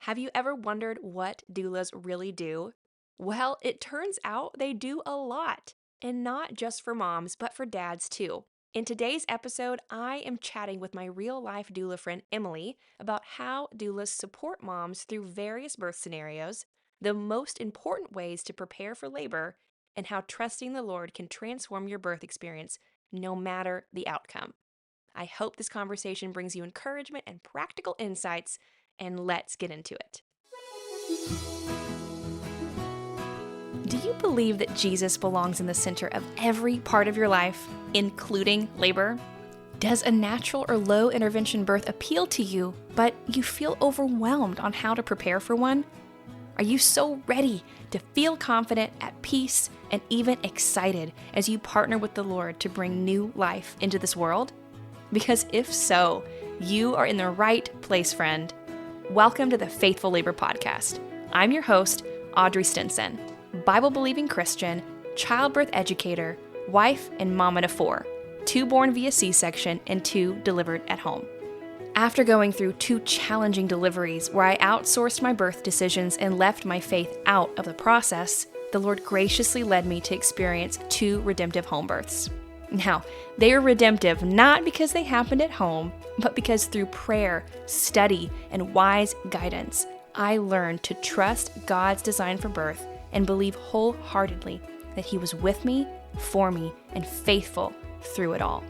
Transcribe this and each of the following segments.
Have you ever wondered what doulas really do? Well, it turns out they do a lot, and not just for moms, but for dads too. In today's episode, I am chatting with my real life doula friend Emily about how doulas support moms through various birth scenarios, the most important ways to prepare for labor, and how trusting the Lord can transform your birth experience no matter the outcome. I hope this conversation brings you encouragement and practical insights, and let's get into it. Do you believe that Jesus belongs in the center of every part of your life, including labor? Does a natural or low intervention birth appeal to you, but you feel overwhelmed on how to prepare for one? Are you so ready to feel confident, at peace, and even excited as you partner with the Lord to bring new life into this world? Because if so, you are in the right place, friend. Welcome to the Faithful Labor Podcast. I'm your host, Audrey Stinson, Bible-believing Christian, childbirth educator, wife, and mama to 4, 2 born via C-section and 2 delivered at home. After going through 2 challenging deliveries where I outsourced my birth decisions and left my faith out of the process, the Lord graciously led me to experience 2 redemptive home births. Now, they are redemptive not because they happened at home, but because through prayer, study, and wise guidance, I learned to trust God's design for birth and believe wholeheartedly that He was with me, for me, and faithful through it all.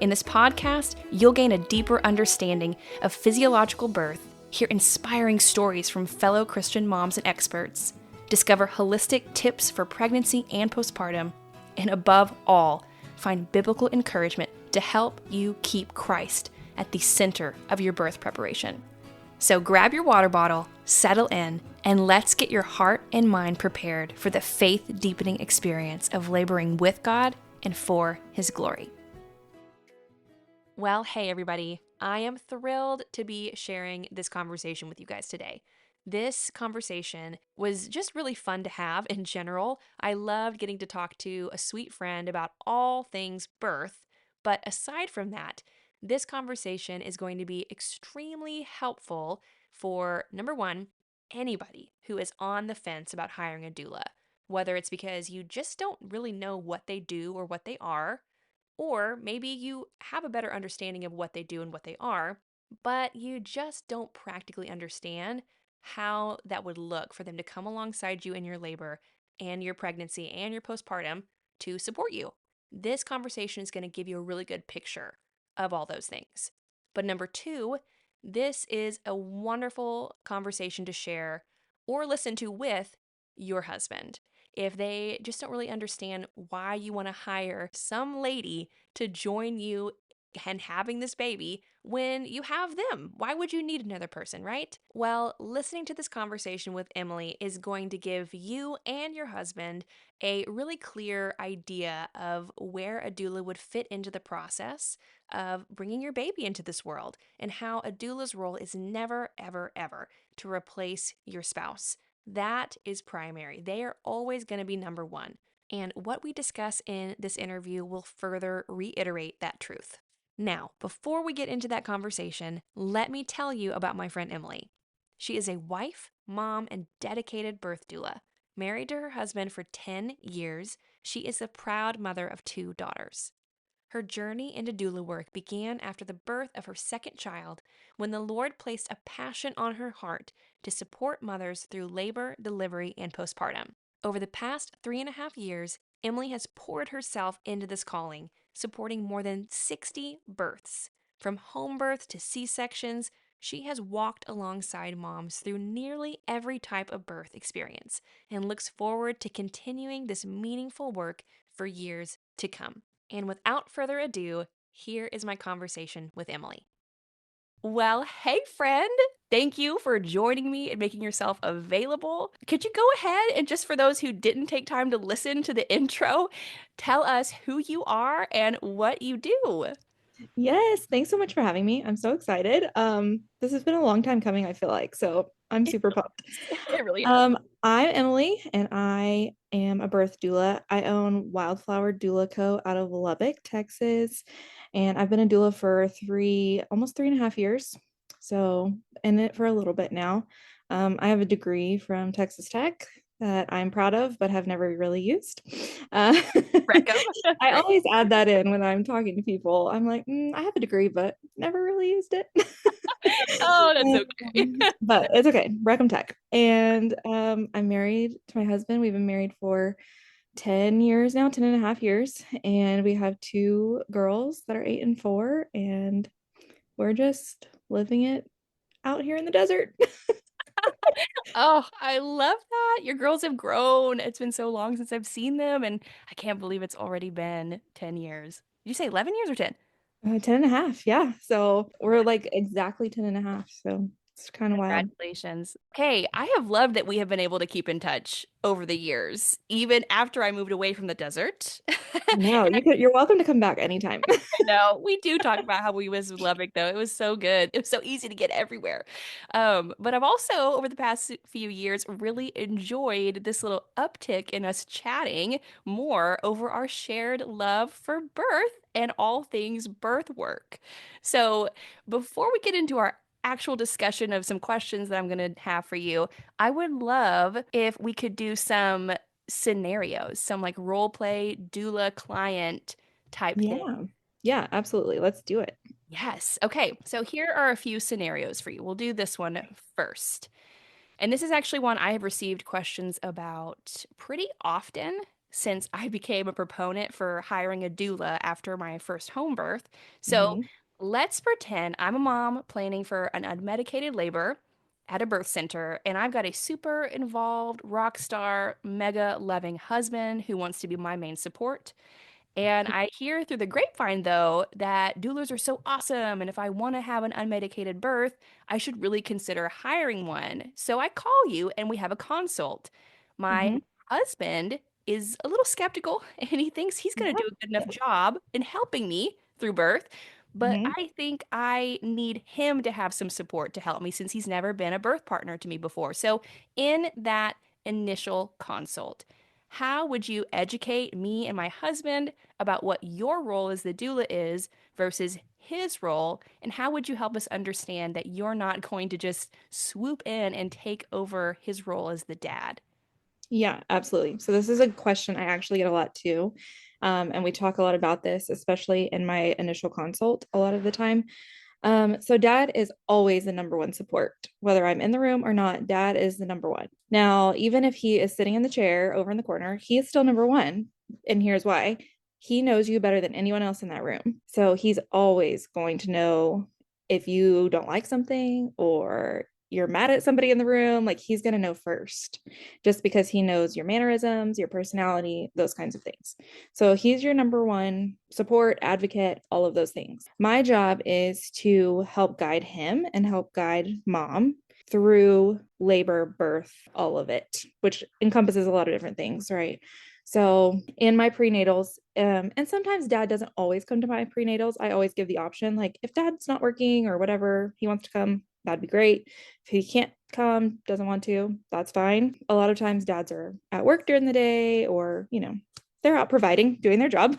In this podcast, you'll gain a deeper understanding of physiological birth, hear inspiring stories from fellow Christian moms and experts, discover holistic tips for pregnancy and postpartum, and above all, find biblical encouragement to help you keep Christ at the center of your birth preparation. So grab your water bottle, settle in, and let's get your heart and mind prepared for the faith-deepening experience of laboring with God and for His glory. Well, hey everybody, I am thrilled to be sharing this conversation with you guys today. This conversation was just really fun to have in general. I loved getting to talk to a sweet friend about all things birth. But aside from that, this conversation is going to be extremely helpful for, number one, anybody who is on the fence about hiring a doula, whether it's because you just don't really know what they do or what they are, or maybe you have a better understanding of what they do and what they are, but you just don't practically understand how that would look for them to come alongside you in your labor and your pregnancy and your postpartum to support you. This conversation is going to give you a really good picture of all those things. But number 2, this is a wonderful conversation to share or listen to with your husband. If they just don't really understand why you want to hire some lady to join you and having this baby when you have them. Why would you need another person, right? Well, listening to this conversation with Emily is going to give you and your husband a really clear idea of where a doula would fit into the process of bringing your baby into this world and how a doula's role is never, ever, ever to replace your spouse. That is primary. They are always going to be number 1. And what we discuss in this interview will further reiterate that truth. Now, before we get into that conversation, let me tell you about my friend Emily. She is a wife, mom, and dedicated birth doula. Married to her husband for 10 years, she is the proud mother of 2 daughters. Her journey into doula work began after the birth of her second child, when the Lord placed a passion on her heart to support mothers through labor, delivery, and postpartum. Over the past 3.5 years, Emily has poured herself into this calling, supporting more than 60 births. From home birth to C-sections, she has walked alongside moms through nearly every type of birth experience and looks forward to continuing this meaningful work for years to come. And without further ado, here is my conversation with Emily. Well, hey, friend. Thank you for joining me and making yourself available. Could you go ahead and, just for those who didn't take time to listen to the intro, tell us who you are and what you do? Yes, thanks so much for having me. I'm so excited. This has been a long time coming, I feel like, so I'm It super really pumped. is. It really has. I'm Emily and I am a birth doula. I own Wildflower Doula Co out of Lubbock, Texas, and I've been a doula for almost 3.5 years. So in it for a little bit now. I have a degree from Texas Tech that I'm proud of, but have never really used. Uh, Recco. I Great. always add that in when I'm talking to people. I'm like, I have a degree, but never really used it. Oh, that's okay. But it's okay. Recom Tech. And I'm married to my husband. We've been married for 10 years now, 10 and a half years. And we have two girls that are 8 and 4. And we're just living it out here in the desert. Oh, I love that. Your girls have grown. It's been so long since I've seen them, and I can't believe it's already been 10 years. Did you say 11 years or 10? 10 and a half. Yeah. So we're like exactly 10 and a half. So it's kind of wild. Congratulations. Okay, I have loved that we have been able to keep in touch over the years, even after I moved away from the desert. No, you're welcome to come back anytime. No, we do talk about how we was with Lubbock, though. It was so good. It was so easy to get everywhere. But I've also, over the past few years, really enjoyed this little uptick in us chatting more over our shared love for birth and all things birth work. So before we get into our actual discussion of some questions that I'm going to have for you, I would love if we could do some scenarios, some like role play doula client type thing. Yeah. Yeah, absolutely. Let's do it. Yes. Okay. So here are a few scenarios for you. We'll do this one first. And this is actually one I have received questions about pretty often since I became a proponent for hiring a doula after my first home birth. So Hmm. let's pretend I'm a mom planning for an unmedicated labor at a birth center, and I've got a super involved, rock star, mega loving husband who wants to be my main support. And I hear through the grapevine, though, that doulas are so awesome. And if I want to have an unmedicated birth, I should really consider hiring one. So I call you and we have a consult. My Hmm. husband is a little skeptical and he thinks he's going to Yeah. do a good enough job in helping me through birth. But Hmm. I think I need him to have some support to help me since he's never been a birth partner to me before. So, in that initial consult, how would you educate me and my husband about what your role as the doula is versus his role? And how would you help us understand that you're not going to just swoop in and take over his role as the dad? Yeah, absolutely. So this is a question I actually get a lot too. And we talk a lot about this, especially in my initial consult a lot of the time. So dad is always the number one support, whether I'm in the room or not. Dad is the number one. Now, even if he is sitting in the chair over in the corner, he is still number one. And here's why. He knows you better than anyone else in that room. So he's always going to know if you don't like something or you're mad at somebody in the room, like he's going to know first, just because he knows your mannerisms, your personality, those kinds of things. So he's your number one support, advocate, all of those things. My job is to help guide him and help guide mom through labor, birth, all of it, which encompasses a lot of different things, right? So in my prenatals, and sometimes dad doesn't always come to my prenatals. I always give the option, like if dad's not working or whatever, he wants to come, that'd be great. If he can't come, doesn't want to, that's fine. A lot of times dads are at work during the day or, they're out providing, doing their job.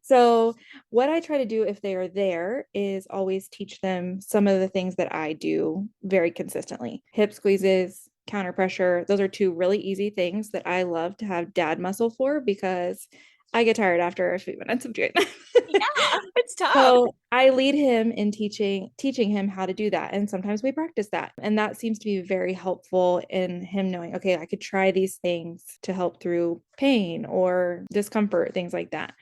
So, what I try to do if they are there is always teach them some of the things that I do very consistently. Hip squeezes, counter pressure. Those are two really easy things that I love to have dad muscle for because I get tired after a few minutes of doing that. Yeah, it's tough. So I lead him in teaching him how to do that. And sometimes we practice that. And that seems to be very helpful in him knowing, okay, I could try these things to help through pain or discomfort, things like that.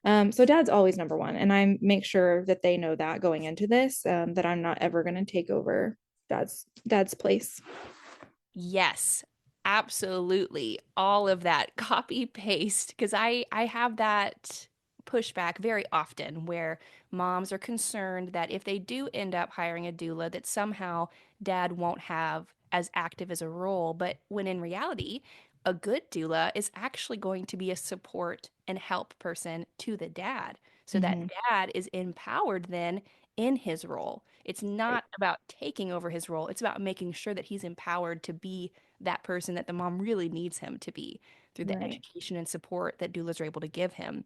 So dad's always number one. And I make sure that they know that going into this, that I'm not ever going to take over dad's place. Yes, absolutely. All of that copy paste because I have that pushback very often where moms are concerned that if they do end up hiring a doula that somehow dad won't have as active as a role, but when in reality, a good doula is actually going to be a support and help person to the dad so that Mm-hmm. dad is empowered then in his role. It's Right. not about taking over his role. It's about making sure that he's empowered to be that person that the mom really needs him to be through the Right. education and support that doulas are able to give him.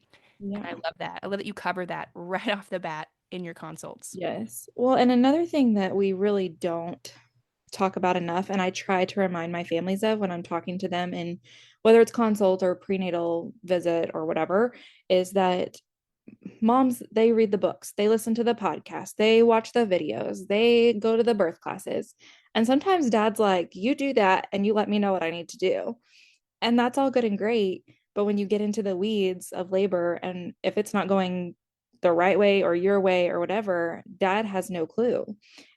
And I Yeah. love that. I love that you cover that right off the bat. in your consults. Yes. Well, and another thing that we really don't talk about enough, and I try to remind my families of when I'm talking to them, and whether it's consult or prenatal visit or whatever, is that moms, they read the books, they listen to the podcast, they watch the videos, they go to the birth classes. And sometimes dad's like, you do that and you let me know what I need to do. And that's all good and great. But when you get into the weeds of labor, and if it's not going the right way or your way or whatever, dad has no clue.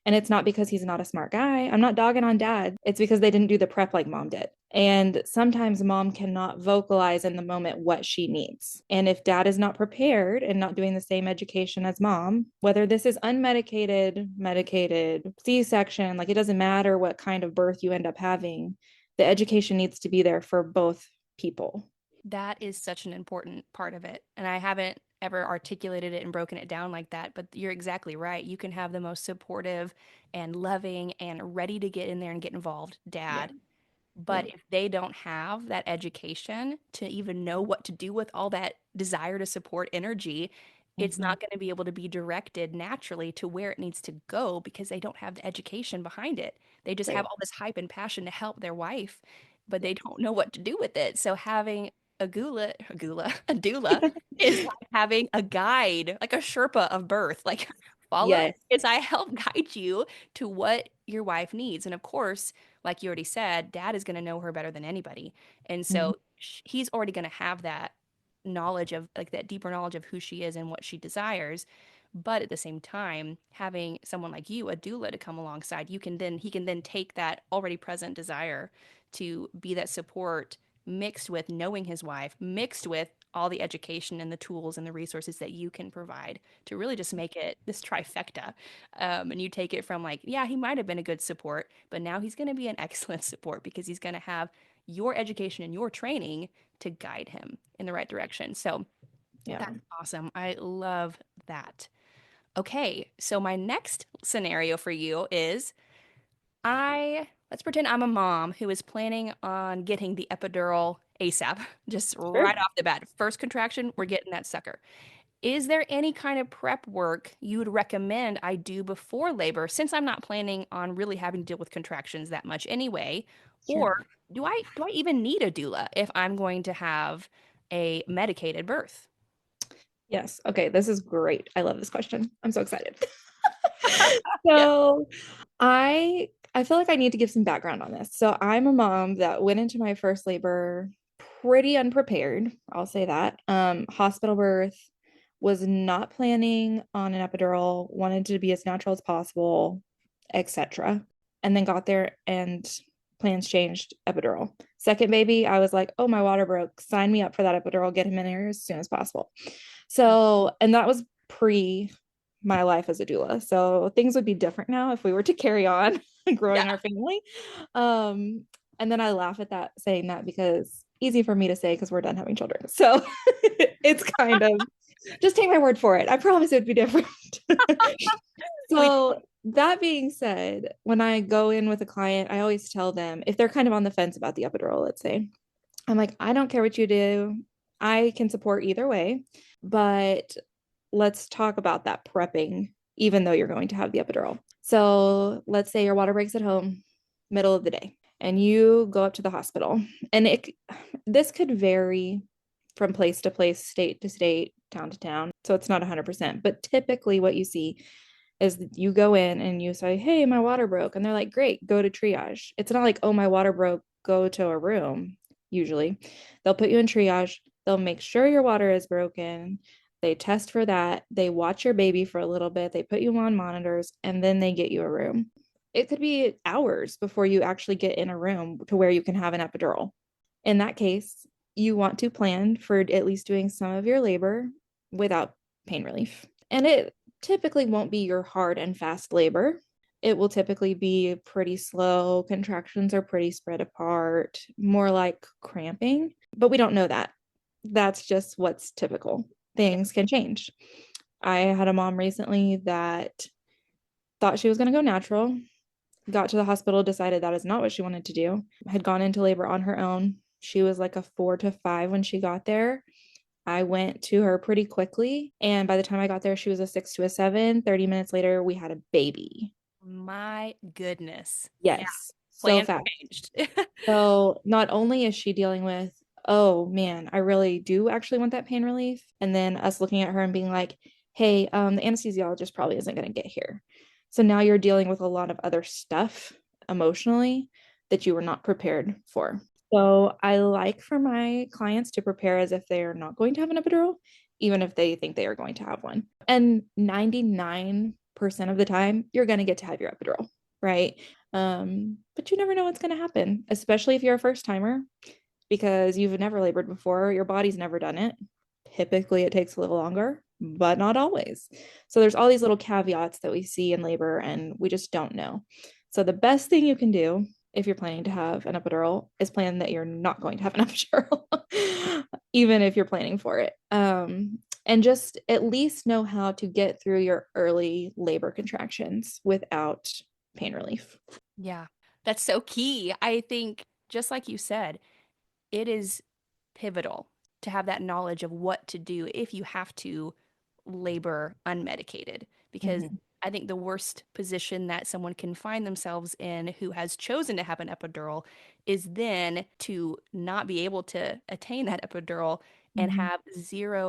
And it's not because he's not a smart guy. I'm not dogging on dad. It's because they didn't do the prep like mom did. And sometimes mom cannot vocalize in the moment what she needs. And if dad is not prepared and not doing the same education as mom, whether this is unmedicated, medicated, C section, like it doesn't matter what kind of birth you end up having, the education needs to be there for both people. That is such an important part of it. And I haven't ever articulated it and broken it down like that, but you're exactly right. You can have the most supportive and loving and ready to get in there and get involved Yeah. dad. Yeah. But if they don't have that education to even know what to do with all that desire to support energy, it's Mm-hmm. not going to be able to be directed naturally to where it needs to go because they don't have the education behind it. They just have Right. all this hype and passion to help their wife, but Yeah. they don't know what to do with it. So having a doula is like having a guide, like a Sherpa of birth. Like follow Yes. as I help guide you to what your wife needs. And of course, like you already said, dad is going to know her better than anybody. And Mhm. so he's already going to have that knowledge of like that deeper knowledge of who she is and what she desires. But at the same time, having someone like you, a doula, to come alongside, he can then take that already present desire to be that support mixed with knowing his wife, mixed with all the education and the tools and the resources that you can provide to really just make it this trifecta. And you take it from like, yeah, he might have been a good support, but now he's going to be an excellent support because he's going to have your education and your training to guide him in the right direction. So Yeah. that's awesome. I love that. Okay, so my next scenario for you is let's pretend I'm a mom who is planning on getting the epidural ASAP, just Sure. right off the bat. First contraction, we're getting that sucker. Is there any kind of prep work you would recommend I do before labor since I'm not planning on really having to deal with contractions that much anyway? Sure. Or do I even need a doula if I'm going to have a medicated birth? Yes. Okay. This is great. I love this question. I'm so excited. Yeah. So I feel like I need to give some background on this. So I'm a mom that went into my first labor pretty unprepared. I'll say that. Hospital birth, was not planning on an epidural, wanted to be as natural as possible, etc. And then got there and plans changed, epidural. Second baby, I was like, oh, my water broke. Sign me up for that epidural, get him in here as soon as possible. So, and that was pre my life as a doula. So things would be different now if we were to carry on Yeah. growing our family. Um, and then I laugh at that saying that because easy for me to say because we're done having children. So it's kind of just take my word for it. I promise it would be different. We So that being said, when I go in with a client, I always tell them if they're kind of on the fence about the epidural, let's say, I'm like, I don't care what you do. I can support either way, but let's talk about that prepping, even though you're going to have the epidural. So let's say your water breaks at home, middle of the day, and you go up to the hospital. And this could vary from place to place, state to state, town to town. So it's not 100%. But typically, what you see is you go in and you say, hey, my water broke. And they're like, great, go to triage. It's not like, oh, my water broke, go to a room. Usually, they'll put you in triage. They'll make sure your water is broken. They test for that. They watch your baby for a little bit. They put you on monitors and then they get you a room. It could be hours before you actually get in a room to where you can have an epidural. In that case, you want to plan for at least doing some of your labor without pain relief. And it typically won't be your hard and fast labor. It will typically be pretty slow. Contractions are pretty spread apart, more like cramping, but we don't know that. That's just what's typical. Yeah. Things can change. I had a mom recently that thought she was going to go natural, got to the hospital, decided that is not what she wanted to do, had gone into labor on her own. She was like a 4 to 5 when she got there. I went to her pretty quickly. And by the time I got there, she was a 6 to a 7. 30 minutes later, we had a baby. My goodness. Yeah, Yes, so plans fast. changed. So not only is she dealing with, oh man, I really do actually want that pain relief. And then us looking at her and being like, hey, the anesthesiologist probably isn't going to get here. So now you're dealing with a lot of other stuff emotionally that you were not prepared for. So I like for my clients to prepare as if they are not going to have an epidural, even if they think they are going to have one. And 99% of the time, you're going to get to have your epidural, right? But you never know what's going to happen, especially if you're a first timer, because you've never labored before, your body's never done it. Typically, it takes a little longer, but not always. So there's all these little caveats that we see in labor, and we just don't know. So the best thing you can do if you're planning to have an epidural is plan that you're not going to have an epidural, even if you're planning for it. And just at least know how to get through your early labor contractions without pain relief. Yeah, that's so key. I think, just like you said, it is pivotal to have that knowledge of what to do if you have to labor unmedicated. Because Mm-hmm. I think the worst position that someone can find themselves in who has chosen to have an epidural is then to not be able to attain that epidural and Mm-hmm.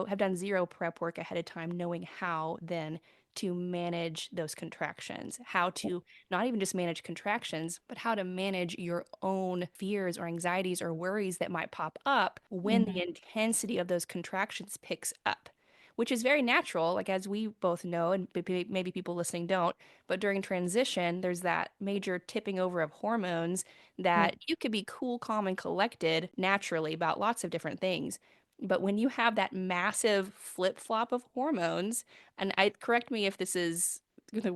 have done zero prep work ahead of time, knowing how then to manage those contractions, how to not even just manage contractions, but how to manage your own fears or anxieties or worries that might pop up when Mm-hmm. the intensity of those contractions picks up, which is very natural, like as we both know, and maybe people listening don't, but during transition, there's that major tipping over of hormones Yep. that you could be cool, calm, and collected naturally about lots of different things. But when you have that massive flip-flop of hormones, and I correct me if this is the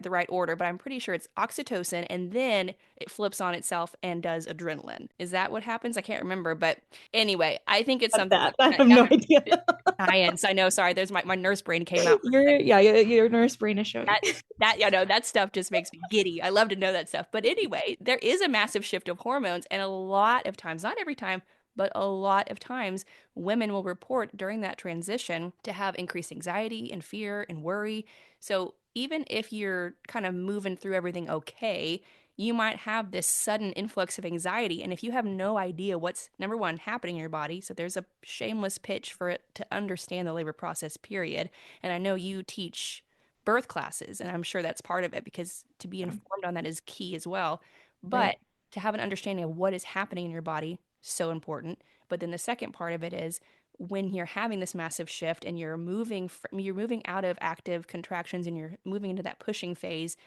right order, but I'm pretty sure it's oxytocin, and then it flips on itself and does adrenaline. Is that what happens? I can't remember, but anyway, I think it's Got something that. like I that. have no idea. Science. I know. Sorry, there's my nurse brain came out. Your nurse brain is showing. That that stuff just makes me giddy. I love to know that stuff. But anyway, there is a massive shift of hormones, and a lot of times, not every time, but a lot of times, women will report during that transition to have increased anxiety and fear and worry. So even if you're kind of moving through everything okay, you might have this sudden influx of anxiety. And if you have no idea what's number one happening in your body, so there's a shameless pitch for it to understand the labor process, period. And I know you teach birth classes, and I'm sure that's part of it because to be informed on that is key as well. Right. But to have an understanding of what is happening in your body, so important. But then the second part of it is when you're having this massive shift and you're moving out of active contractions and you're moving into that pushing phase,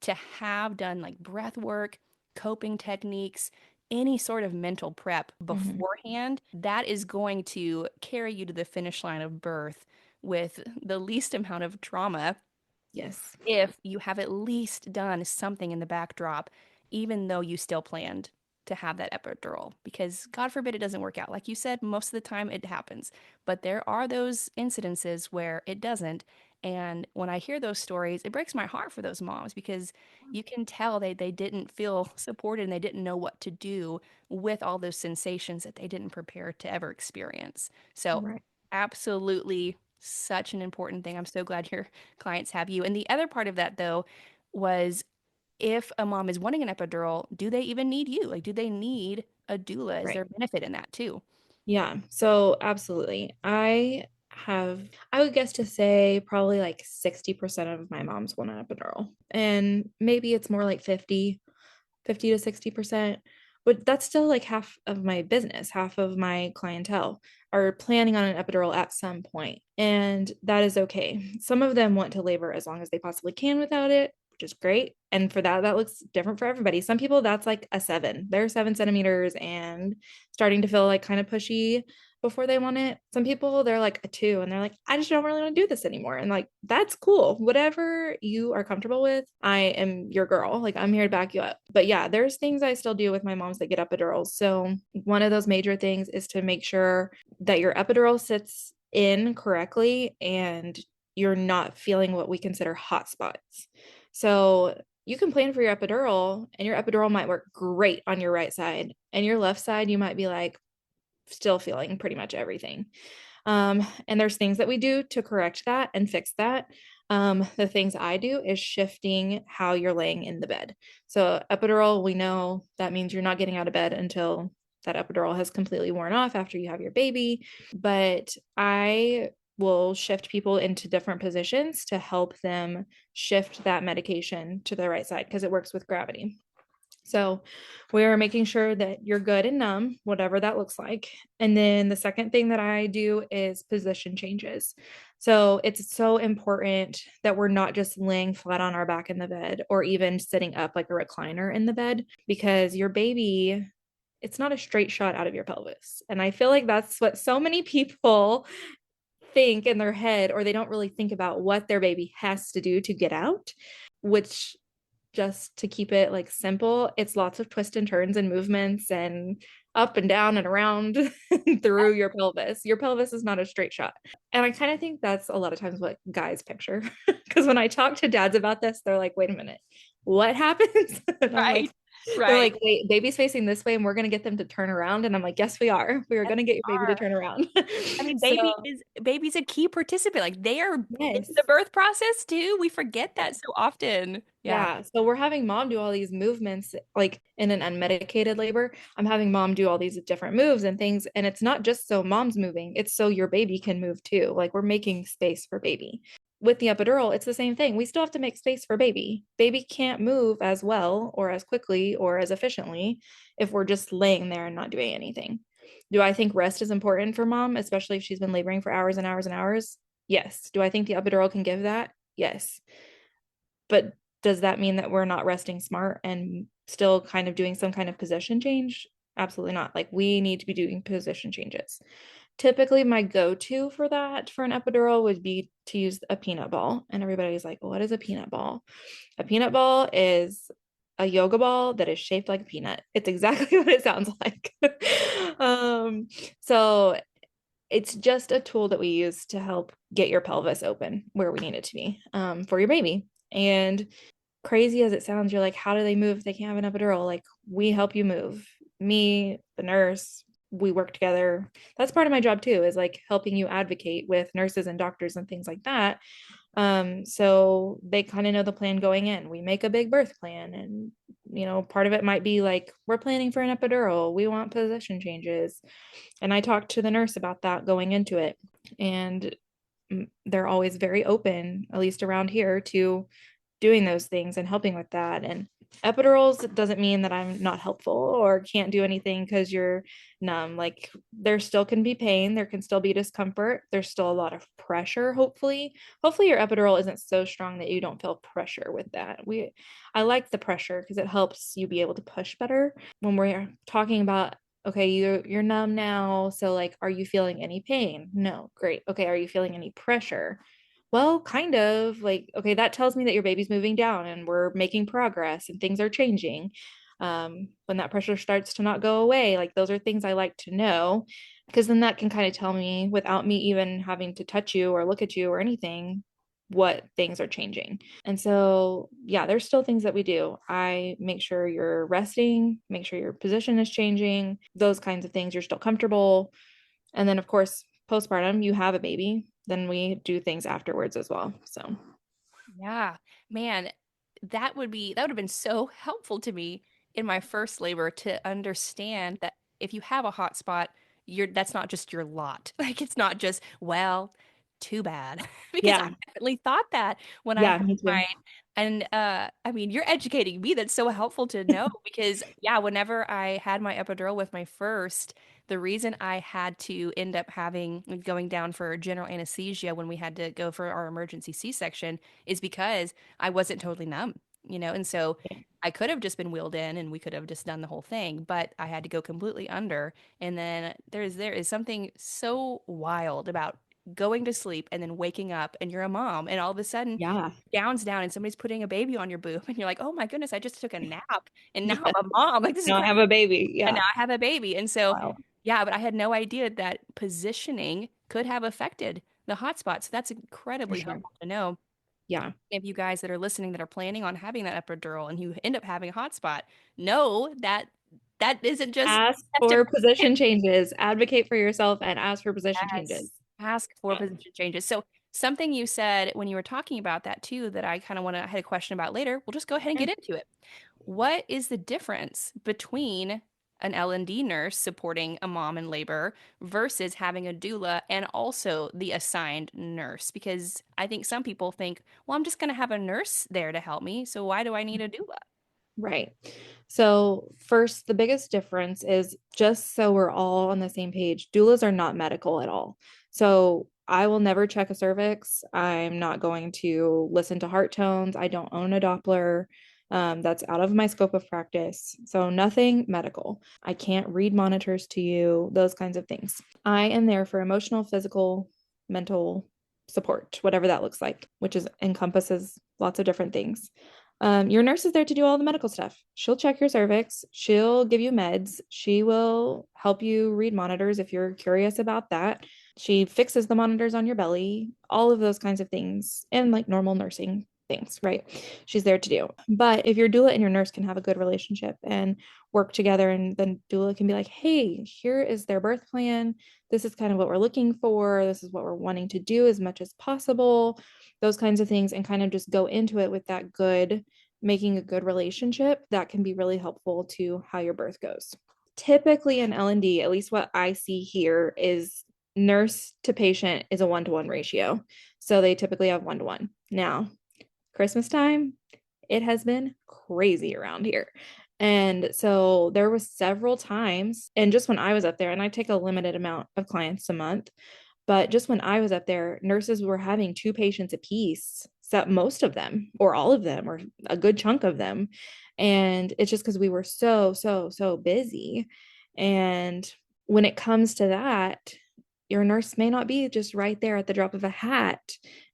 to have done like breath work, coping techniques, any sort of mental prep Mm-hmm. beforehand, that is going to carry you to the finish line of birth with the least amount of trauma Yes. if you have at least done something in the backdrop, even though you still planned to have that epidural. Because God forbid it doesn't work out. Like you said, most of the time it happens. But there are those incidences where it doesn't. And when I hear those stories, it breaks my heart for those moms because you can tell they didn't feel supported and they didn't know what to do with all those sensations that they didn't prepare to ever experience. So, Right. absolutely such an important thing. I'm so glad your clients have you. And the other part of that, though, was if a mom is wanting an epidural, do they even need you? Like, do they need a doula? Is Right. there benefit in that too? Yeah. So absolutely. I would guess to say probably like 60% of my moms want an epidural. And maybe it's more like 50 to 60%. But that's still like half of my business, half of my clientele are planning on an epidural at some point, and that is okay. Some of them want to labor as long as they possibly can without it, which is great. And for that, that looks different for everybody. Some people, that's like a 7. They're 7 centimeters and starting to feel like kind of pushy before they want it. Some people, they're like a 2 and they're like, I just don't really want to do this anymore. And like, that's cool. Whatever you are comfortable with, I am your girl. Like, I'm here to back you up. But yeah, there's things I still do with my moms that get epidurals. So one of those major things is to make sure that your epidural sits in correctly and you're not feeling what we consider hot spots. So you can plan for your epidural and your epidural might work great on your right side, and your left side, you might be like, still feeling pretty much everything. And there's things that we do to correct that and fix that. The things I do is shifting how you're laying in the bed. So epidural, we know that means you're not getting out of bed until that epidural has completely worn off after you have your baby. But I will shift people into different positions to help them shift that medication to the right side because it works with gravity. So we are making sure that you're good and numb, whatever that looks like. And then the second thing that I do is position changes. So it's so important that we're not just laying flat on our back in the bed or even sitting up like a recliner in the bed because your baby, it's not a straight shot out of your pelvis. And I feel like that's what so many people think in their head, or they don't really think about what their baby has to do to get out, which, just to keep it like simple, it's lots of twists and turns and movements and up and down and around through your pelvis. Your pelvis is not a straight shot. And I kind of think that's a lot of times what guys picture. Because when I talk to dads about this, they're like, wait a minute, what happens? And I'm like, Right. they're Right. like, wait, baby's facing this way and we're going to get them to turn around. And I'm like, yes, we are. We are Yes, going to get your we baby to are. turn around. I mean, So, baby's a key participant. Like they are in yes. the birth process too. We forget that so often. Yeah. Yeah. So we're having mom do all these movements like in an unmedicated labor. I'm having mom do all these different moves and things. And it's not just so mom's moving, it's so your baby can move too. Like we're making space for baby. With the epidural, it's the same thing. We still have to make space for baby. Baby can't move as well or as quickly or as efficiently if we're just laying there and not doing anything. Do I think rest is important for mom, especially if she's been laboring for hours and hours and hours? Yes. Do I think the epidural can give that? Yes. But does that mean that we're not resting smart and still kind of doing some kind of position change? Absolutely not. Like we need to be doing position changes. Typically, my go-to for that for an epidural would be to use a peanut ball. And everybody's like, what is a peanut ball? A peanut ball is a yoga ball that is shaped like a peanut. It's exactly what it sounds like. um, so it's just a tool that we use to help get your pelvis open where we need it to be for your baby. And crazy as it sounds, you're like, how do they move if they can't have an epidural? Like, we help you move. Me, the nurse, we work together. That's part of my job too, is like helping you advocate with nurses and doctors and things like that. So they kind of know the plan going in. We make a big birth plan, and part of it might be like, we're planning for an epidural, we want position changes. And I talked to the nurse about that going into it. And they're always very open, at least around here, to doing those things and helping with that. And epidurals doesn't mean that I'm not helpful or can't do anything because you're numb. Like there still can be pain, there can still be discomfort, there's still a lot of pressure. Hopefully your epidural isn't so strong that you don't feel pressure with that. I like the pressure because it helps you be able to push better when we're talking about, okay, you're numb now, so like, are you feeling any pain? No. Great. Okay, are you feeling any pressure? Well, kind of. Like, okay, that tells me that your baby's moving down and we're making progress and things are changing. When that pressure starts to not go away, like those are things I like to know, because then that can kind of tell me without me even having to touch you or look at you or anything what things are changing. And so, yeah, there's still things that we do. I make sure you're resting, make sure your position is changing, those kinds of things, you're still comfortable. And then, of course, postpartum, you have a baby, then we do things afterwards as well. So, Yeah, man, that would have been so helpful to me in my first labor to understand that if you have a hot spot, that's not just your lot. Like it's not just, well, too bad. Because I yeah, definitely thought that when I yeah, had me too. mine. And I mean, you're educating me. That's so helpful to know because yeah, whenever I had my epidural with my first, the reason I had to end up going down for general anesthesia when we had to go for our emergency C-section is because I wasn't totally numb, and so I could have just been wheeled in and we could have just done the whole thing, but I had to go completely under. And then there is something so wild about going to sleep and then waking up and you're a mom and all of a sudden Yeah, gowns down and somebody's putting a baby on your boob and you're like, oh my goodness, I just took a nap and now yeah. I'm a mom. Like this is Now I crazy. have a baby. And Yeah. now I have a baby. And so, Wow. yeah, but I had no idea that positioning could have affected the hotspot. So that's For incredibly sure. helpful to know. Yeah. If you guys that are listening that are planning on having that epidural and you end up having a hotspot, know that that isn't just Ask test of for position changes, advocate for yourself, and ask for position yes. changes. Ask for position changes. So something you said when you were talking about that too, that I kind of want to, I had a question about later. We'll just go ahead and get into it. What is the difference between an L&D nurse supporting a mom in labor versus having a doula and also the assigned nurse? Because I think some people think, well, I'm just going to have a nurse there to help me. So why do I need a doula? Right. So, first, the biggest difference is just so we're all on the same page, doulas are not medical at all. So, I will never check a cervix. I'm not going to listen to heart tones. I don't own a Doppler. That's out of my scope of practice. So, nothing medical. I can't read monitors to you, those kinds of things. I am there for emotional, physical, mental support, whatever that looks like, which is encompasses lots of different things. Your nurse is there to do all the medical stuff. She'll check your cervix. She'll give you meds. She will help you read monitors if you're curious about that. She fixes the monitors on your belly, all of those kinds of things, and like normal nursing things, right? She's there to do. But if your doula and your nurse can have a good relationship and work together, and then doula can be like, hey, here is their birth plan. This is kind of what we're looking for. This is what we're wanting to do as much as possible, those kinds of things, and kind of just go into it with that good, making a good relationship. That can be really helpful to how your birth goes. Typically in L&D, at least what I see here, is nurse to patient is a 1-to-1 ratio. So they typically have 1-to-1. Now, Christmas time, it has been crazy around here. And so there was several times, and just when I was up there, and I take a limited amount of clients a month, but just when I was up there, nurses were having 2 patients apiece, so most of them, or all of them, or a good chunk of them. And it's just because we were so busy. And when it comes to that, your nurse may not be just right there at the drop of a hat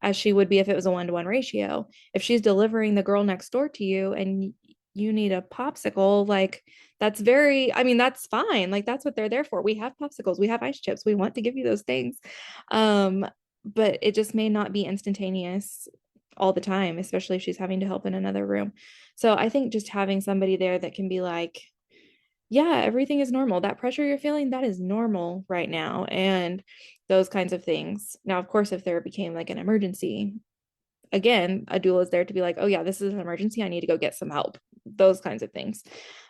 as she would be if it was a 1-to-1 ratio. If she's delivering the girl next door to you and you need a popsicle, like that's very, I mean, that's fine. Like that's what they're there for. We have popsicles, we have ice chips, we want to give you those things. Um, but it just may not be instantaneous all the time, especially if she's having to help in another room. So I think just having somebody there that can be like, yeah, everything is normal. That pressure you're feeling, that is normal right now. And those kinds of things. Now, of course, if there became like an emergency, again, a doula is there to be like, oh yeah, this is an emergency. I need to go get some help. Those kinds of things.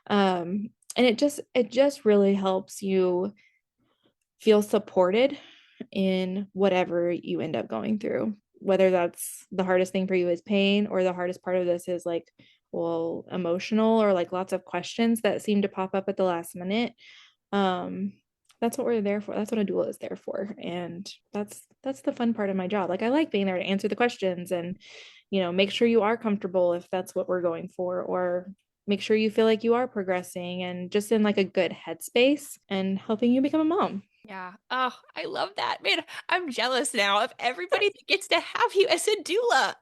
And it just really helps you feel supported in whatever you end up going through, whether that's the hardest thing for you is pain, or the hardest part of this is like, well, emotional, or like lots of questions that seem to pop up at the last minute. um that's what we're there for. That's what a doula is there for. And that's the fun part of my job. Like I like being there to answer the questions and make sure you are comfortable if that's what we're going for, or make sure you feel like you are progressing and just in like a good headspace and helping you become a mom. Yeah. Oh, I love that. Man, I'm jealous now of everybody that gets to have you as a doula.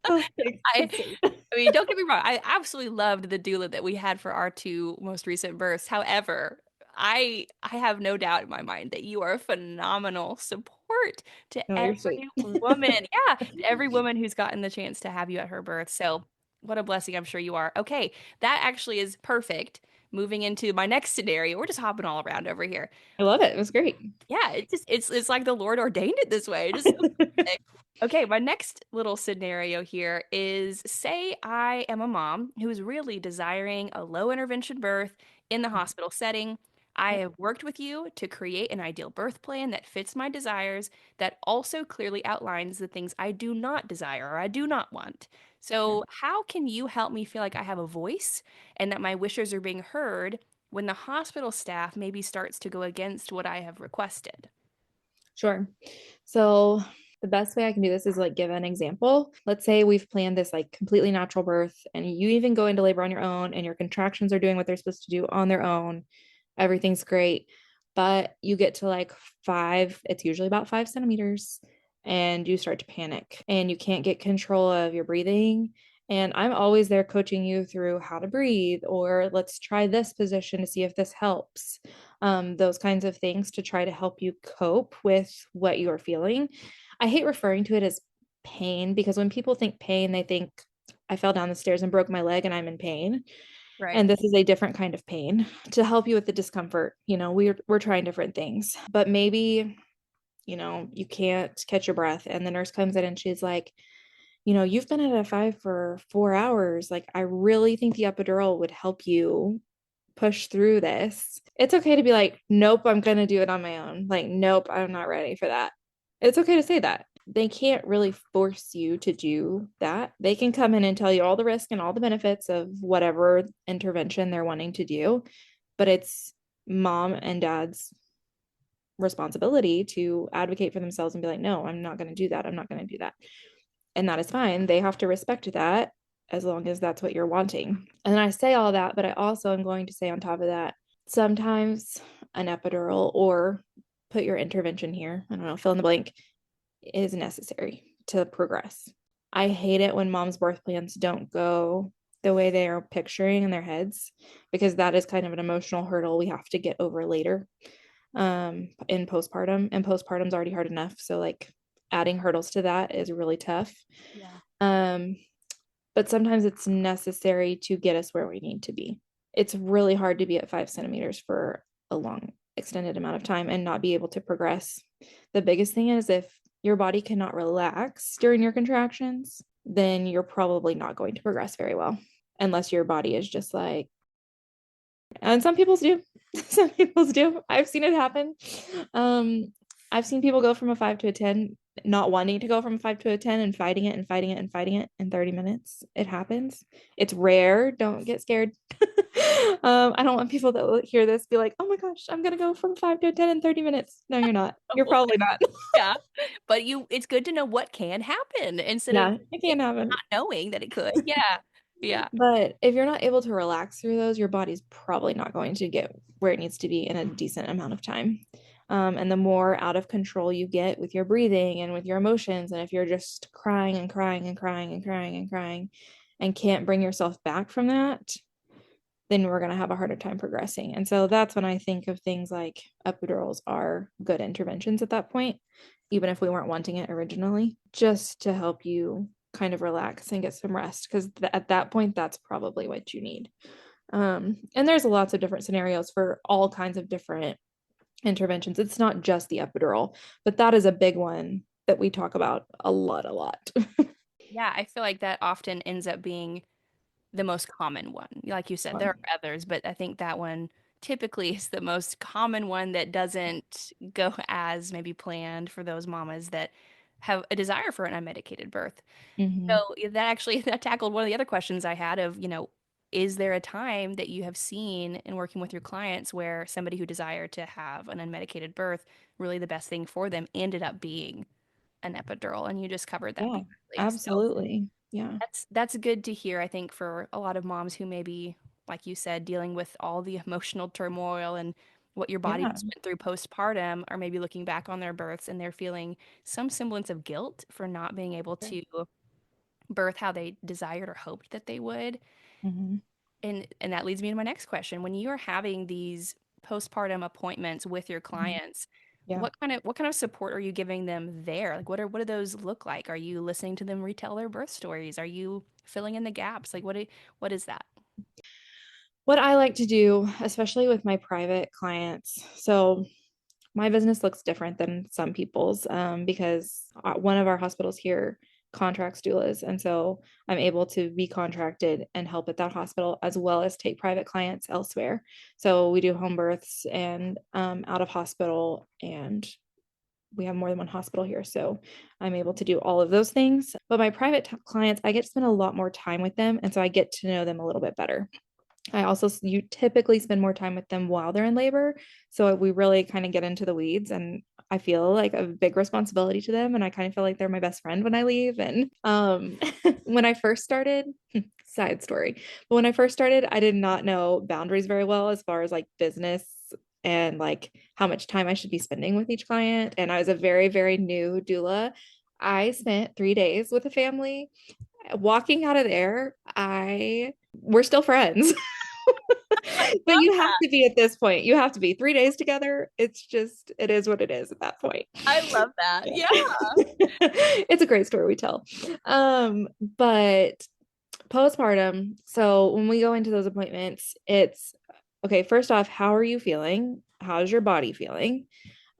Oh, thanks. I That's sweet. I mean, don't get me wrong. I absolutely loved the doula that we had for our 2 most recent births. However, I have no doubt in my mind that you are a phenomenal support to Oh, you're sweet. every woman. Yeah, to every woman who's gotten the chance to have you at her birth. So, what a blessing I'm sure you are. Okay, that actually is perfect. Moving into my next scenario, we're just hopping all around over here. I love it. It was great. Yeah, it's like the Lord ordained it this way. Just so perfect. Okay, my next little scenario here is say I am a mom who is really desiring a low intervention birth in the hospital setting. I Yep. have worked with you to create an ideal birth plan that fits my desires, that also clearly outlines the things I do not desire or I do not want. Sure. So, how can you help me feel like I have a voice and that my wishes are being heard when the hospital staff maybe starts to go against what I have requested? Sure. So the best way I can do this is like give an example. Let's say we've planned this like completely natural birth and you even go into labor on your own and your contractions are doing what they're supposed to do on their own. Everything's great. But you get to like 5, it's usually about 5 centimeters, and you start to panic and you can't get control of your breathing. And I'm always there coaching you through how to breathe, or let's try this position to see if this helps. Those kinds of things to try to help you cope with what you're feeling. I hate referring to it as pain because when people think pain, they think I fell down the stairs and broke my leg and I'm in pain. Right. And this is a different kind of pain to help you with the discomfort. We're trying different things, but maybe you can't catch your breath. And the nurse comes in and she's like, you've been at a 5 for 4 hours. Like, I really think the epidural would help you push through this. It's okay to be like, nope, I'm going to do it on my own. Like, nope, I'm not ready for that. It's okay to say that. They can't really force you to do that. They can come in and tell you all the risk and all the benefits of whatever intervention they're wanting to do, but it's mom and dad's responsibility to advocate for themselves and be like, no, I'm not going to do that. I'm not going to do that. And that is fine. They have to respect that as long as that's what you're wanting. And I say all that, but I also am going to say on top of that, sometimes an epidural, or put your intervention here, I don't know, fill in the blank, is necessary to progress. I hate it when mom's birth plans don't go the way they are picturing in their heads, because that is kind of an emotional hurdle we have to get over later in postpartum, and postpartum's already hard enough, so like adding hurdles to that is really tough. Yeah. um but sometimes it's necessary to get us where we need to be. It's really hard to be at 5 centimeters for a long extended amount of time and not be able to progress. The biggest thing is, if your body cannot relax during your contractions, then you're probably not going to progress very well, unless your body is just like, and some people's do. Some people's do. I've seen it happen. um I've seen people go from a 5 to a 10, not wanting to go from a 5 to a 10, and fighting it and fighting it and fighting it in 30 minutes. It happens. It's rare. Don't get scared. I don't want people that will hear this be like, oh my gosh, I'm gonna go from 5 to a 10 in 30 minutes. No, you're not. You're probably not. Yeah. But it's good to know what can happen instead of Yeah, it can happen. not knowing that it could. Yeah. Yeah. But if you're not able to relax through those, your body's probably not going to get where it needs to be in a decent amount of time. And the more out of control you get with your breathing and with your emotions, and if you're just crying and crying and crying and crying and crying and can't bring yourself back from that, then we're going to have a harder time progressing. And so that's when I think of things like epidurals are good interventions at that point, even if we weren't wanting it originally, just to help you kind of relax and get some rest. Because at that point, that's probably what you need. And there's lots of different scenarios for all kinds of different interventions. It's not just the epidural, but that is a big one that we talk about a lot, a lot. Yeah, I feel like that often ends up being the most common one. Like you said, there are others, but I think that one typically is the most common one that doesn't go as maybe planned for those mamas that have a desire for an unmedicated birth. Mhm. So that actually that tackled one of the other questions I had of, is there a time that you have seen in working with your clients where somebody who desired to have an unmedicated birth, really the best thing for them ended up being an epidural? And you just covered that Yeah, beautifully. So absolutely. Yeah. that's good to hear, I think, for a lot of moms who may be, like you said, dealing with all the emotional turmoil and what your body Yeah. just went through postpartum, or maybe looking back on their births and they're feeling some semblance of guilt for not being able to birth how they desired or hoped that they would. Mhm. And that leads me to my next question. When you're having these postpartum appointments with your Mhm. clients, Yeah. what kind of support are you giving them there? Like what do those look like? Are you listening to them retell their birth stories? Are you filling in the gaps? Like what is that? What I like to do, especially with my private clients, so my business looks different than some people's, because one of our hospitals here contracts doulas. And so I'm able to be contracted and help at that hospital as well as take private clients elsewhere. So we do home births and out of hospital, and we have more than one hospital here. So I'm able to do all of those things. But my private clients, I get to spend a lot more time with them. And so I get to know them a little bit better. I also, you typically spend more time with them while they're in labor. So we really kind of get into the weeds, and I feel like a big responsibility to them. And I kind of feel like they're my best friend when I leave. And when I first started, side story, but when I first started, I did not know boundaries very well as far as like business and like how much time I should be spending with each client. And I was a very, very new doula. I spent 3 days with a family. Walking out of there, we're still friends. I But love you have that. to be at this point. You have to be 3 days together. It's just, it is what it is at that point. I love that. Yeah. Yeah. It's a great story we tell. But postpartum, so when we go into those appointments, it's okay, first off, how are you feeling? How's your body feeling?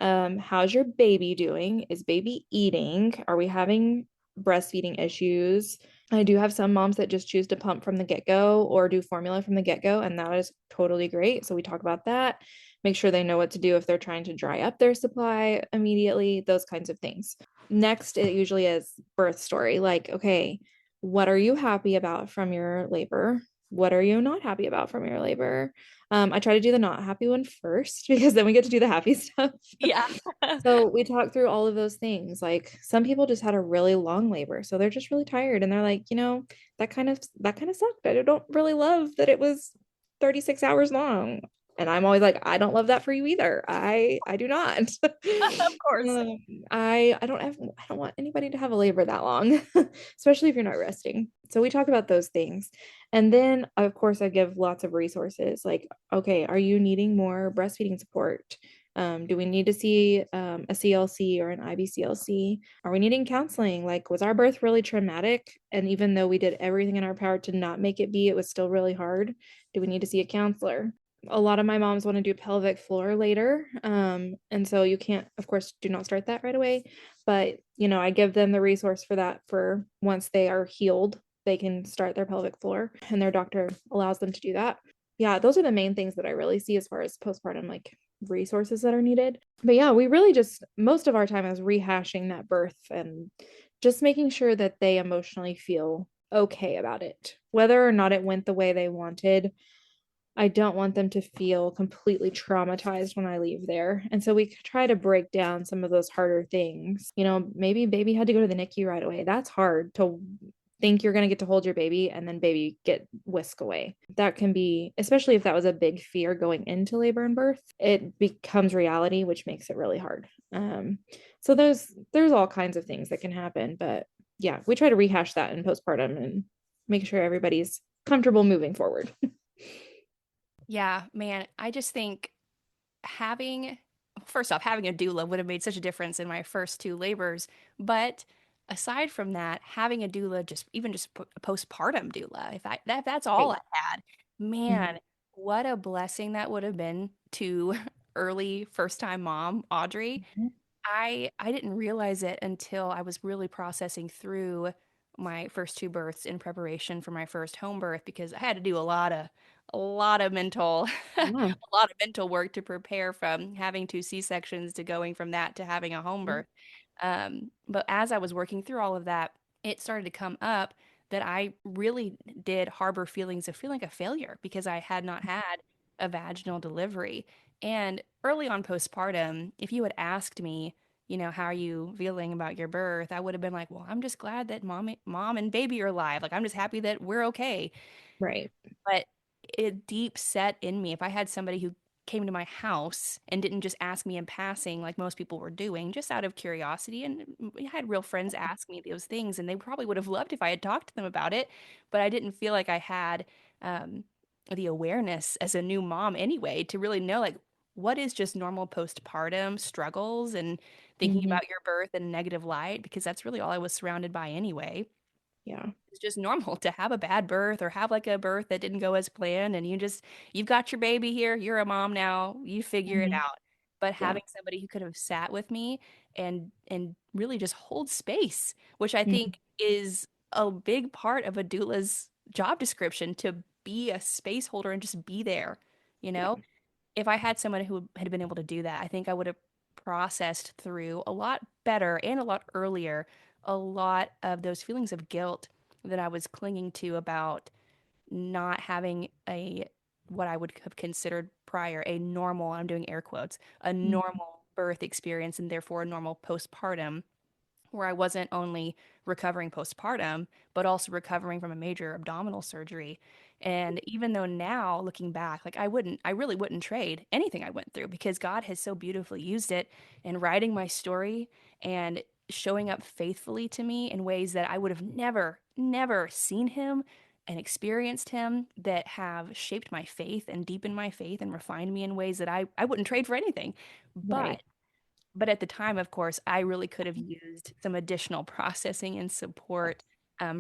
How's your baby doing? Is baby eating? Are we having breastfeeding issues? I do have some moms that just choose to pump from the get-go or do formula from the get-go, and that is totally great. So we talk about that. Make sure they know what to do if they're trying to dry up their supply immediately, those kinds of things. Next, it usually is birth story. Like, okay, what are you happy about from your labor? What are you not happy about from your labor? I try to do the not happy one first because then we get to do the happy stuff. Yeah. So we talk through all of those things. Like some people just had a really long labor, so they're just really tired and they're like, that kind of sucked. I don't really love that it was 36 hours long. And I'm always like, I don't love that for you either. I do not. Of course. Um, I don't want anybody to have a labor that long, especially if you're not resting. So we talk about those things. And then of course I give lots of resources like, okay, are you needing more breastfeeding support? Do we need to see a CLC or an IBCLC? Are we needing counseling? Like, was our birth really traumatic? And even though we did everything in our power to not make it be, it was still really hard. Do we need to see a counselor? A lot of my moms want to do pelvic floor later. And so you can't, of course, do not start that right away. But, I give them the resource for that for once they are healed, they can start their pelvic floor and their doctor allows them to do that. Yeah, those are the main things that I really see as far as postpartum, like resources that are needed. But yeah, we really just, most of our time is rehashing that birth and just making sure that they emotionally feel okay about it. Whether or not it went the way they wanted, I don't want them to feel completely traumatized when I leave there. And so we try to break down some of those harder things. Maybe baby had to go to the NICU right away. That's hard to think you're going to get to hold your baby and then baby get whisked away. That can be, especially if that was a big fear going into labor and birth, it becomes reality, which makes it really hard. So there's all kinds of things that can happen, but yeah, we try to rehash that in postpartum and make sure everybody's comfortable moving forward. Yeah, man, I just think having, first off, having a doula would have made such a difference in my first two labors. But aside from that, having a doula, just even just a postpartum doula, if that's all Right. I had, Mhm. man, what a blessing that would have been to early first time mom Audrey. I didn't realize it until I was really processing through my first two births in preparation for my first home birth because I had to do a lot of mental a Yeah. lot of mental work to prepare from having two C-sections to going from that to having a home birth. But as I was working through all of that, it started to come up that I really did harbor feelings of feeling like a failure because I had not had a vaginal delivery. And early on postpartum, if you had asked me, how are you feeling about your birth? I would have been like, well, I'm just glad that mom and baby are alive. Like, I'm just happy that we're okay. Right. But it deep set in me. If I had somebody who came to my house and didn't just ask me in passing like most people were doing, just out of curiosity, and I had real friends ask me those things, and they probably would have loved if I had talked to them about it, but I didn't feel like I had um, the awareness as a new mom anyway to really know like what is just normal postpartum struggles and thinking Mhm. about your birth in a negative light because that's really all I was surrounded by anyway. Yeah. It's just normal to have a bad birth or have like a birth that didn't go as planned and you've got your baby here, you're a mom now, you figure it Mhm. out. But Yeah. having somebody who could have sat with me and really just hold space, which I Mhm. think is a big part of a doula's job description, to be a space holder and just be there, you Yeah. know? If I had someone who had been able to do that, I think I would have processed through a lot better and a lot earlier a lot of those feelings of guilt that I was clinging to about not having a what I would have considered prior a normal, I'm doing air quotes, a Mhm. normal birth experience and therefore a normal postpartum where I wasn't only recovering postpartum, but also recovering from a major abdominal surgery. And even though now looking back, like I really wouldn't trade anything I went through because God has so beautifully used it in writing my story and showing up faithfully to me in ways that I would have never seen him and experienced him that have shaped my faith and deepened my faith and refined me in ways that I wouldn't trade for anything. Right. But at the time, of course, I really could have used some additional processing and support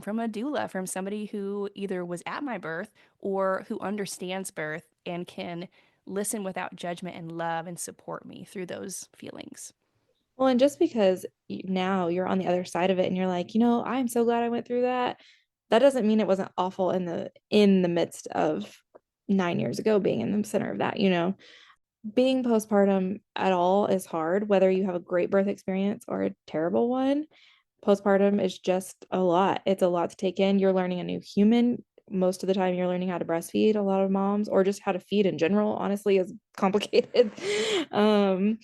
from a doula, from somebody who either was at my birth or who understands birth and can listen without judgment and love and support me through those feelings. Well, and just because now you're on the other side of it and you're like, I'm so glad I went through that. That doesn't mean it wasn't awful in the midst of 9 years ago being in the center of that. Being postpartum at all is hard, whether you have a great birth experience or a terrible one. Postpartum is just a lot. It's a lot to take in. You're learning a new human. Most of the time, you're learning how to breastfeed. A lot of moms, or just how to feed in general, honestly, is complicated. um,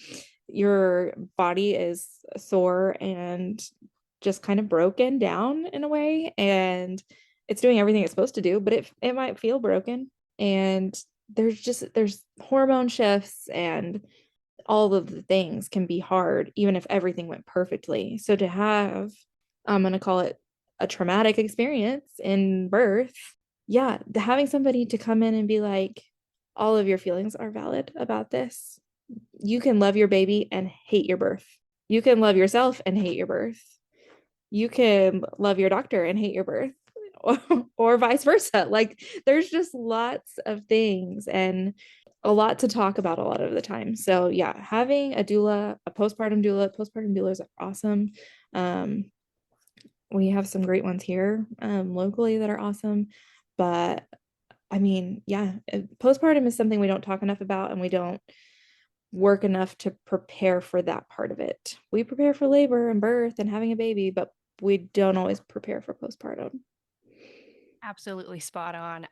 your body is sore and just kind of broken down in a way, and it's doing everything it's supposed to do, but it might feel broken. And there's hormone shifts and all of the things can be hard, even if everything went perfectly. So to have, I'm going to call it a traumatic experience in birth, yeah, having somebody to come in and be like, all of your feelings are valid about this. You can love your baby and hate your birth. You can love yourself and hate your birth. You can love your doctor and hate your birth, or vice versa. Like, there's just lots of things and a lot to talk about a lot of the time. So yeah, having a doula, a postpartum doulas are awesome. Um, we have some great ones here locally that are awesome. But I mean, yeah, postpartum is something we don't talk enough about, and we don't work enough to prepare for that part of it. We prepare for labor and birth and having a baby, but we don't always prepare for postpartum. Absolutely spot on.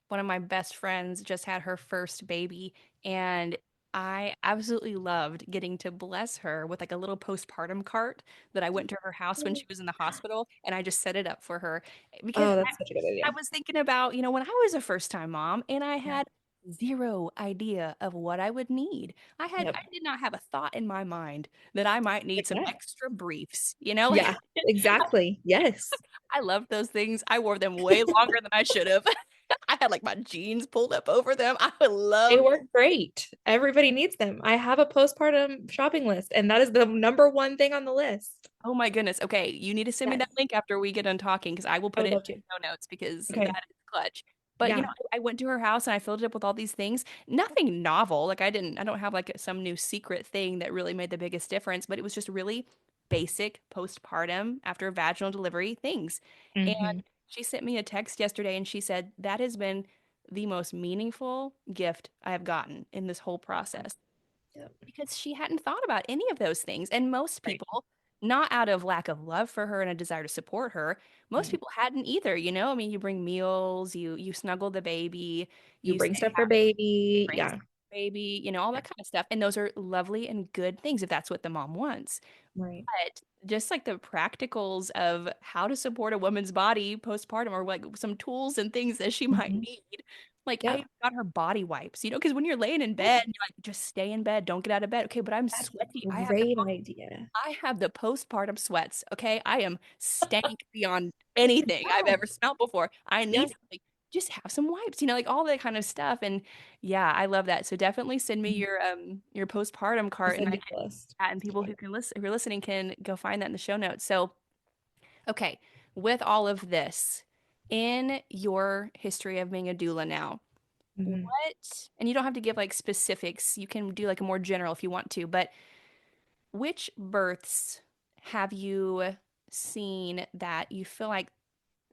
One of my best friends just had her first baby, and I absolutely loved getting to bless her with like a little postpartum cart that I went to her house when she was in the hospital, and I just set it up for her because Oh, that's such a good I idea. was thinking about, when I was a first time mom and I Yeah. had zero idea of what I would need. I Yep. did not have a thought in my mind that I might need some Yeah. extra briefs. Yeah, exactly. Yes. I loved those things. I wore them way longer than I should have. I had like my jeans pulled up over them. I would They love. work great. Everybody needs them. I have a postpartum shopping list, and that is the number one thing on the list. Oh my goodness. Okay, you need to send me Yes, that link after we get done talking because I will I put would it in love to. the show notes because Okay. that is clutch. But Yeah. I went to her house and I filled it up with all these things. Nothing novel. Like I don't have like some new secret thing that really made the biggest difference, but it was just really basic postpartum after vaginal delivery things. And Hmm. she sent me a text yesterday and she said that has been the most meaningful gift I have gotten in this whole process Yep. because she hadn't thought about any of those things. And most Right. people, not out of lack of love for her and a desire to support her, most Yeah. people hadn't either. I mean, you bring meals, you snuggle the baby, You you say bring stuff for baby. bring Yeah. stuff for the baby, all that kind of stuff. And those are lovely and good things if that's what the mom wants. Right. But just like the practicals of how to support a woman's body postpartum or like some tools and things that she might Hmm. need. Like I Yep. got her body wipes, because when you're laying in bed, you're like, just stay in bed, don't get out of bed. Okay, but I'm That's sweaty. a great idea. I have the postpartum sweats. Okay. I am stank beyond anything I've Yeah. ever smelled before. I Yeah. need like just have some wipes, like all that kind of stuff. And yeah, I love that. So definitely send me your postpartum I'll cart and send you the list. and people who are listening can go find that in the show notes. So okay, with all of this, in your history of being a doula now, Hmm. and you don't have to give like specifics, you can do like a more general if you want to, but which births have you seen that you feel like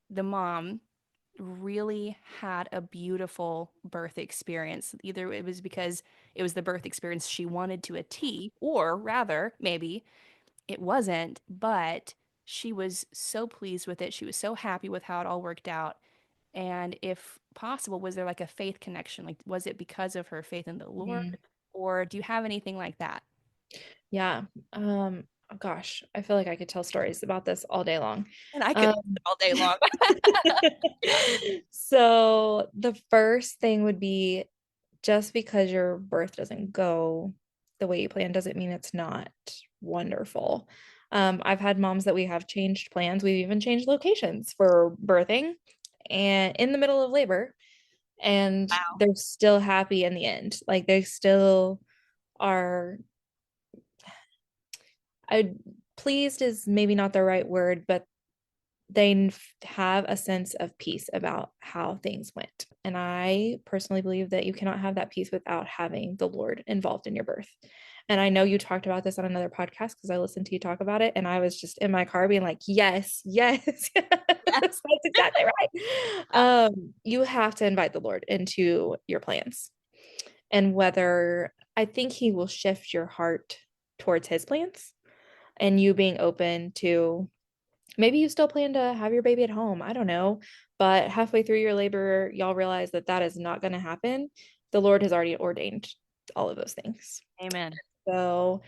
the mom really had a beautiful birth experience? Either it was because it was the birth experience she wanted to a T, or rather, maybe it wasn't, but she was so pleased with it. She was so happy with how it all worked out. And if possible, was there like a faith connection? Like, was it because of her faith in the Lord? Hmm. Or do you have anything like that? Yeah. Oh gosh, I feel like I could tell stories about this all day long. And I could Um, listen all day long. Yeah. so the first thing would be, just because your birth doesn't go the way you plan doesn't mean it's not wonderful. I've had moms that we have changed plans. We've even changed locations for birthing and in the middle of labor, and Wow. they're still happy in the end. Like, they still are. I Pleased is maybe not the right word, but they have a sense of peace about how things went. And I personally believe that you cannot have that peace without having the Lord involved in your birth. And I know you talked about this on another podcast because I listened to you talk about it. And I was just in my car being like, yes, yes, yes, Yeah. that's exactly right. You have to invite the Lord into your plans. And whether I think he will shift your heart towards his plans and you being open to maybe you still plan to have your baby at home. I don't know. But halfway through your labor, y'all realize that that is not going to happen. The Lord has already ordained all of those things. Amen. So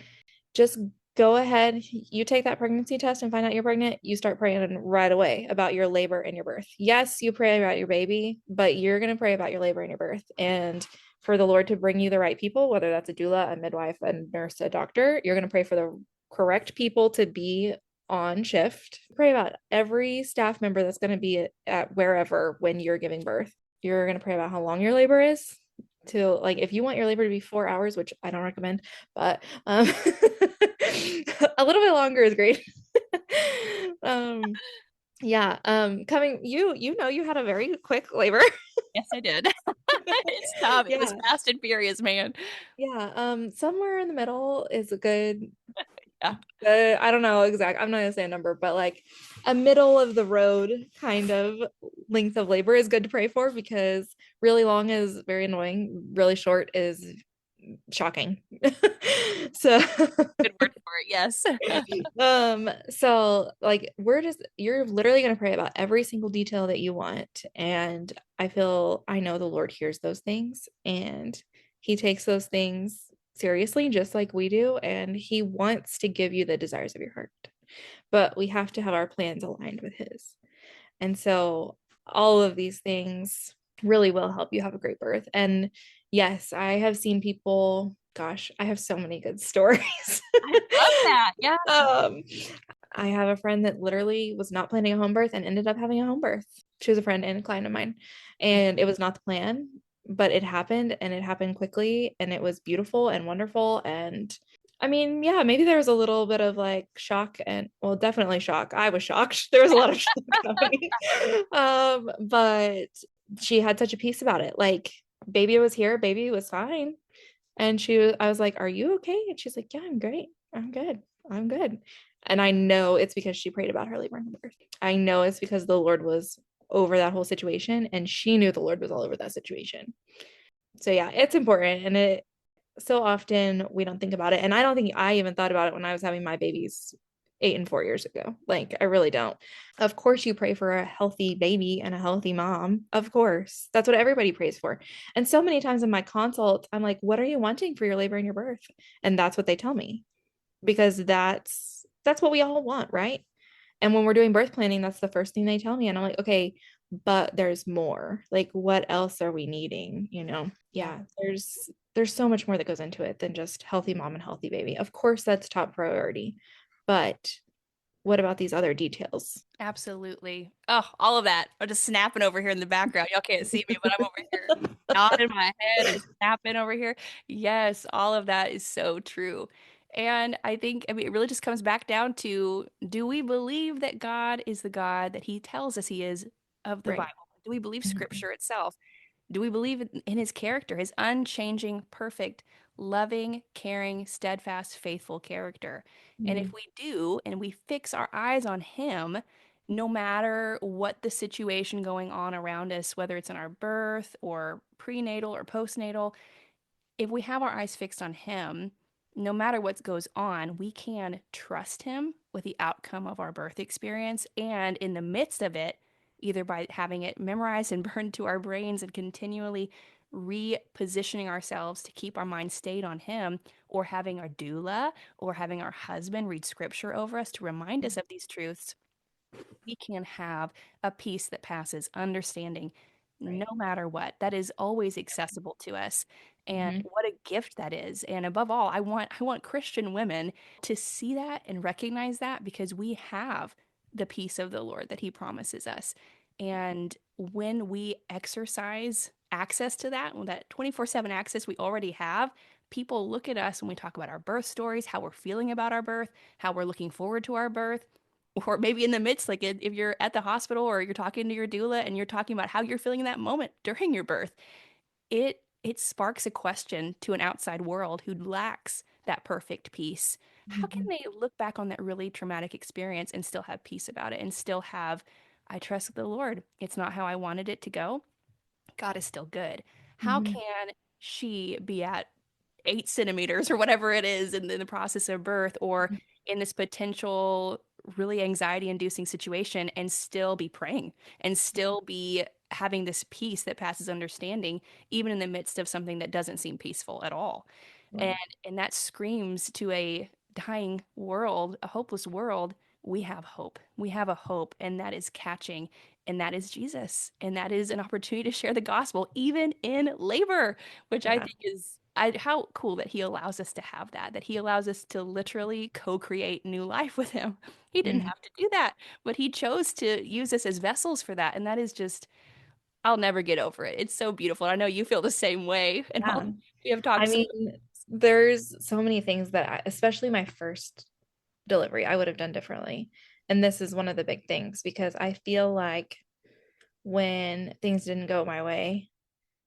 just go ahead. You take that pregnancy test and find out you're pregnant. You start praying right away about your labor and your birth. Yes, you pray about your baby, but you're going to pray about your labor and your birth. And for the Lord to bring you the right people, whether that's a doula, a midwife, a nurse, a doctor, you're going to pray for the correct people to be on shift. Pray about every staff member that's going to be at wherever when you're giving birth. You're going to pray about how long your labor is. To like, if you want your labor to be 4 hours, which I don't recommend, but a little bit longer is great. um, yeah. Coming, you had a very quick labor. Yes, I did. It's tough. It was Yeah, fast and furious, man. yeah. Somewhere in the middle is a good Yeah. I don't know exact. I'm not gonna say a number, but like a middle of the road kind of length of labor is good to pray for because really long is very annoying. Really short is shocking. So Good word for it. Yes. so like you're literally gonna pray about every single detail that you want. And I know the Lord hears those things and he takes those things seriously just like we do, and he wants to give you the desires of your heart. But we have to have our plans aligned with his. And so all of these things really will help you have a great birth. And yes, I have seen people, gosh, I have so many good stories. I love that. Yeah. um, I have a friend that literally was not planning a home birth and ended up having a home birth. She was a friend and a client of mine, and it was not the plan, but it happened and it happened quickly and it was beautiful and wonderful. And I mean, yeah, maybe there was a little bit of like shock and well, definitely shock. I was shocked. There was a lot of shock happening. But she had such a peace about it. Like baby was here, baby was fine. And I was like, "Are you okay?" And she's like, "Yeah, I'm great. I'm good. I'm good." And I know it's because she prayed about her labor and her birth. I know it's because the Lord was over that whole situation and she knew the Lord was all over that situation. So yeah, it's important and it so often we don't think about it. And I don't think I even thought about it when I was having my babies 8 and 4 years ago. Like, I really don't. Of course, you pray for a healthy baby and a healthy mom. Of course. That's what everybody prays for. And so many times in my consult, I'm like, what are you wanting for your labor and your birth? And that's what they tell me because that's what we all want, right? And when we're doing birth planning, that's the first thing they tell me. And I'm like, okay, but there's more. Like, what else are we needing? Yeah. Yeah, there's so much more that goes into it than just healthy mom and healthy baby. Of course, that's top priority. But what about these other details? Absolutely. Oh, all of that. I'm just snapping over here in the background. Y'all can't see me, but I'm over here nodding my head and snapping over here. Yes, all of that is so true. And I mean, it really just comes back down to, do we believe that God is the God that he tells us he is of the Right. Bible? Do we believe Mhm. scripture itself? Do we believe in his character, his unchanging, perfect, loving, caring, steadfast, faithful character? And if Mhm. we do, and we fix our eyes on him, no matter what the situation going on around us, whether it's in our birth or prenatal or postnatal, if we have our eyes fixed on him, no matter what goes on, we can trust him with the outcome of our birth experience. And in the midst of it, either by having it memorized and burned to our brains and continually repositioning ourselves to keep our mind stayed on him, or having our doula or having our husband read scripture over us to remind us of these truths, we can have a peace that passes understanding no Right. matter what. That is always accessible to us. And Mhm. what a gift that is. And above all, I want Christian women to see that and recognize that, because we have the peace of the Lord that he promises us. And when we exercise access to that, when that 24/7 access we already have, people look at us when we talk about our birth stories, how we're feeling about our birth, how we're looking forward to our birth, or maybe in the midst, like if you're at the hospital or you're talking to your doula and you're talking about how you're feeling in that moment during your birth, it sparks a question to an outside world who lacks that perfect peace. How can Mhm. they look back on that really traumatic experience and still have peace about it and still have, I trust the Lord. It's not how I wanted it to go. God is still good. How Mhm. can she be at 8 centimeters or whatever it is in the process of birth or in this potential really anxiety inducing situation and still be praying and still be having this peace that passes understanding, even in the midst of something that doesn't seem peaceful at all? And Right. and that screams to a dying world, a hopeless world, we have hope. We have a hope, and that is catching, and that is Jesus. And that is an opportunity to share the gospel, even in labor, which I Yeah. think is how cool that he allows us to have that, that he allows us to literally co-create new life with him. He didn't Mhm. have to do that, but he chose to use us as vessels for that. And that is just, I'll never get over it. It's so beautiful. I know you feel the same way. And Yeah. we have I talked so. mean, there's so many things that especially my first delivery, I would have done differently. And this is one of the big things because I feel like when things didn't go my way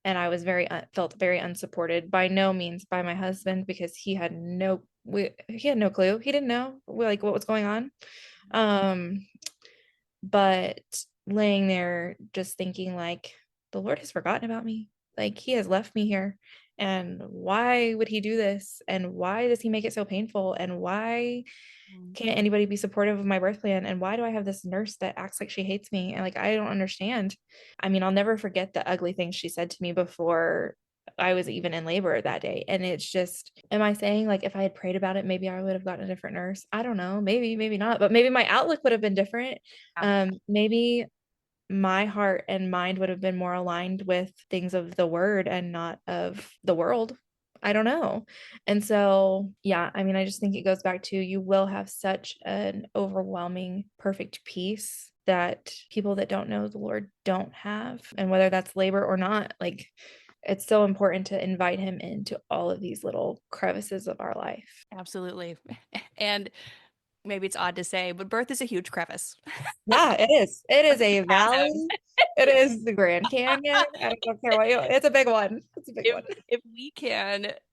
and I was felt very unsupported, by no means by my husband, because he had no clue. He didn't know like what was going on. Um, but laying there just thinking like the Lord has forgotten about me. Like he has left me here. And why would he do this? And why does he make it so painful? And why can't anybody be supportive of my birth plan? And why do I have this nurse that acts like she hates me? And like, I don't understand. I mean, I'll never forget the ugly things she said to me before I was even in labor that day. And it's just, am I saying like if I had prayed about it, maybe I would have gotten a different nurse? I don't know. Maybe, maybe not. But maybe my outlook would have been different. Yeah, Maybe my heart and mind would have been more aligned with things of the word and not of the world. I don't know. And so, yeah, I mean, I just think it goes back to you will have such an overwhelming, perfect peace that people that don't know the Lord don't have. And whether that's labor or not, like it's so important to invite him into all of these little crevices of our life. absolutely. And maybe it's odd to say, but birth is a huge crevice. Yeah, it is. It Birth is is a massive. valley. It is the Grand Canyon. I don't care what it's a big one. It's a big if one.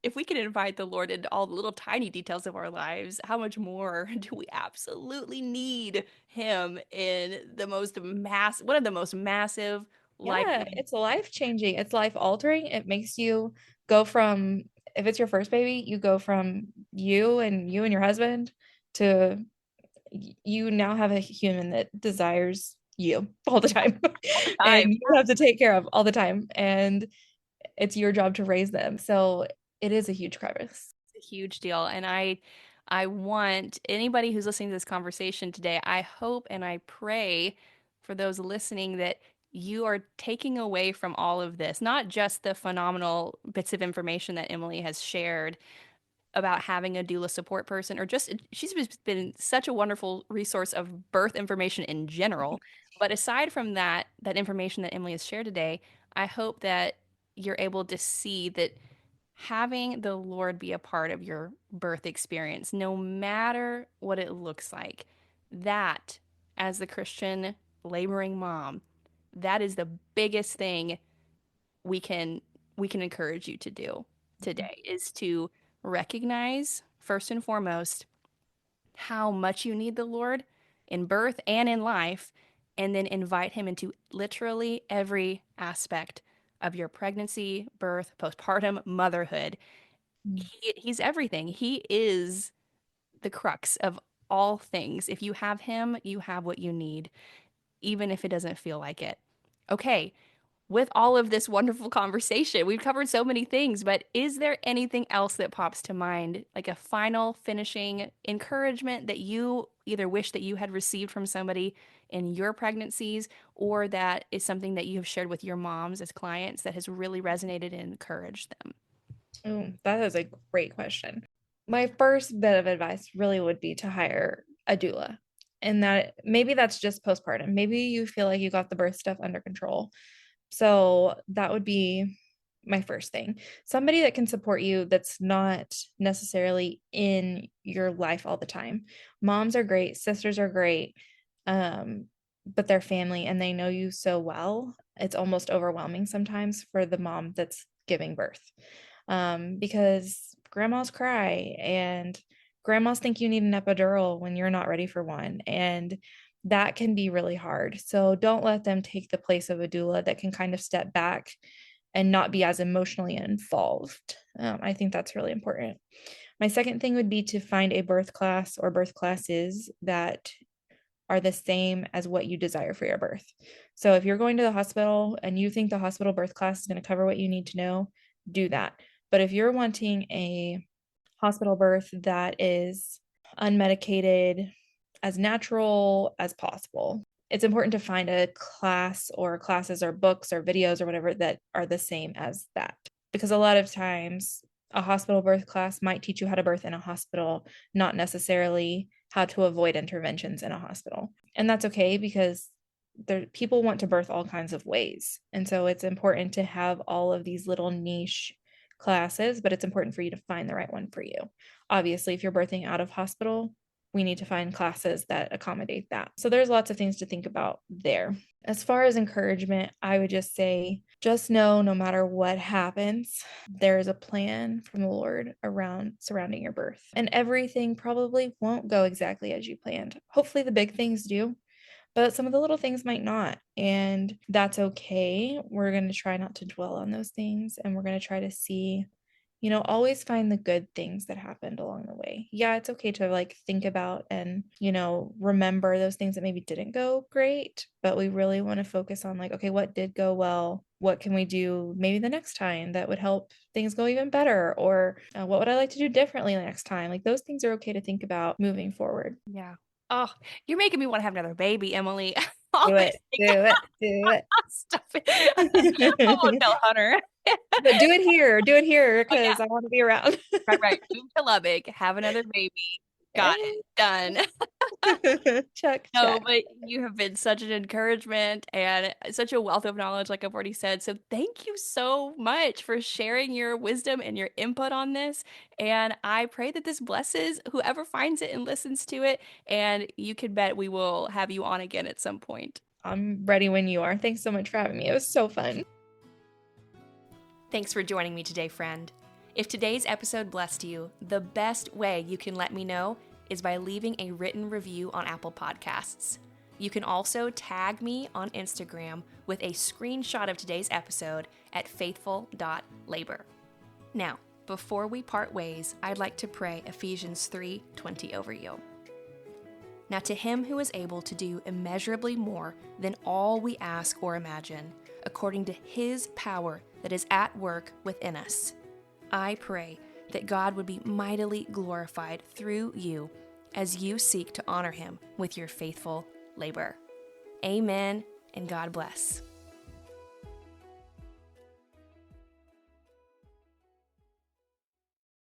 if we can invite the Lord into all the little tiny details of our lives, how much more do we absolutely need him in the most mass one of the most massive life. Yeah, it's life changing. It's life altering. It makes you go from, if it's your first baby, you go from you and your husband to you now have a human that desires you all the time All the and time. you have to take care of all the time. And it's your job to raise them. So it is a huge crevice. It's a huge deal. And I want anybody who's listening to this conversation today, I hope and I pray for those listening that you are taking away from all of this, not just the phenomenal bits of information that Emily has shared about having a doula support person, or just she's just been such a wonderful resource of birth information in general. But aside from that information that Emily has shared today, I hope that you're able to see that having the Lord be a part of your birth experience, no matter what it looks like, that as the Christian laboring mom, that is the biggest thing we can we can encourage you to do today, is to recognize first and foremost how much you need the Lord in birth and in life, and then invite him into literally every aspect of your pregnancy, birth, postpartum, motherhood. He's everything. He is the crux of all things. If you have him, you have what you need, even if it doesn't feel like it. Okay, with all of this wonderful conversation, we've covered so many things, but is there anything else that pops to mind, like a final finishing encouragement that you either wish that you had received from somebody in your pregnancies, or that is something that you have shared with your moms as clients that has really resonated and encouraged them? Oh, that is a great question. My first bit of advice really would be to hire a doula. And that maybe that's just postpartum. Maybe you feel like you got the birth stuff under control. So that would be my first thing. Somebody that can support you that's not necessarily in your life all the time. Moms are great, sisters are great, but they're family and they know you so well. It's almost overwhelming sometimes for the mom that's giving birth, because grandmas cry and grandmas think you need an epidural when you're not ready for one. And that can be really hard. So don't let them take the place of a doula that can kind of step back and not be as emotionally involved. I think that's really important. My second thing would be to find a birth class or birth classes that are the same as what you desire for your birth. So if you're going to the hospital and you think the hospital birth class is going to cover what you need to know, do that. But if you're wanting a hospital birth that is unmedicated, as natural as possible, it's important to find a class or classes or books or videos or whatever that are the same as that. Because a lot of times a hospital birth class might teach you how to birth in a hospital, not necessarily how to avoid interventions in a hospital. And that's okay because people want to birth all kinds of ways. And so it's important to have all of these little niche classes, but it's important for you to find the right one for you. Obviously, if you're birthing out of hospital, we need to find classes that accommodate that. So there's lots of things to think about there. As far as encouragement, I would just say, just know no matter what happens, there is a plan from the Lord around surrounding your birth. And everything probably won't go exactly as you planned. Hopefully the big things do, but some of the little things might not. And that's okay. We're going to try not to dwell on those things. And we're going to try to see, always find the good things that happened along the way. Yeah, it's okay to like think about and, remember those things that maybe didn't go great, but we really want to focus on like, okay, what did go well? What can we do maybe the next time that would help things go even better? Or what would I like to do differently next time? Like those things are okay to think about moving forward. Yeah. Oh, you're making me want to have another baby, Emily. Do Always it, do it, do stop it. I won't tell Hunter. But do it here Oh yeah, because I want to be around. right. Move to Lubbock, have another baby. Got it. Done. Check, No, check. but you have been such an encouragement and such a wealth of knowledge, like I've already said. So thank you so much for sharing your wisdom and your input on this. And I pray that this blesses whoever finds it and listens to it. And you can bet we will have you on again at some point. I'm ready when you are. Thanks so much for having me. It was so fun. Thanks for joining me today, friend. If today's episode blessed you, the best way you can let me know is by leaving a written review on Apple Podcasts. You can also tag me on Instagram with a screenshot of today's episode at faithful.labor. Now, before we part ways, I'd like to pray Ephesians 3:20 over you. Now to him who is able to do immeasurably more than all we ask or imagine, according to his power that is at work within us, I pray that God would be mightily glorified through you as you seek to honor him with your faithful labor. Amen, and God bless.